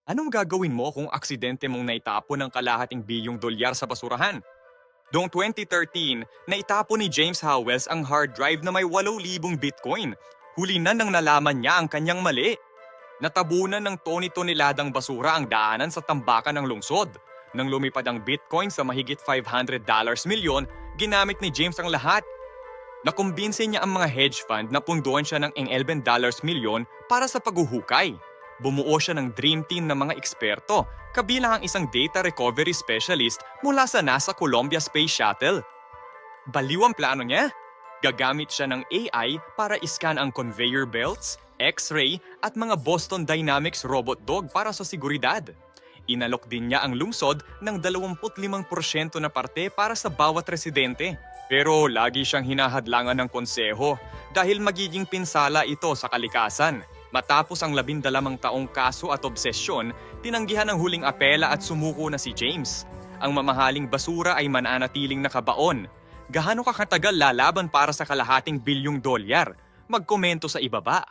Anong gagawin mo kung aksidente mong naitapon ng kalahating bilyong dolyar sa basurahan? Noong 2013, naitapon ni James Howells ang hard drive na may 8,000 Bitcoin. Huli na nang nalaman niya ang kanyang mali. Natabunan ng toni-toneladang basura ang daanan sa tambakan ng lungsod. Nang lumipad ang Bitcoin sa mahigit $500 milyon, ginamit ni James ang lahat. Nakumbinse niya ang mga hedge fund na punduan siya ng $11 milyon para sa paghuhukay. Bumuo siya ng dream team ng mga eksperto, kabilang ang isang data recovery specialist mula sa NASA Columbia Space Shuttle. Baliw ang plano niya. Gagamit siya ng AI para iskan ang conveyor belts, X-ray at mga Boston Dynamics robot dog para sa seguridad. Inalok din niya ang lungsod ng 25% na parte para sa bawat residente. Pero lagi siyang hinahadlangan ng konseho dahil magiging pinsala ito sa kalikasan. Matapos ang 12 taong kaso at obsesyon, tinanggihan ang huling apela at sumuko na si James. Ang mamahaling basura ay mananatiling nakabaon. Gaano ka katagal lalaban para sa kalahating bilyong dolyar? Magkomento sa ibaba.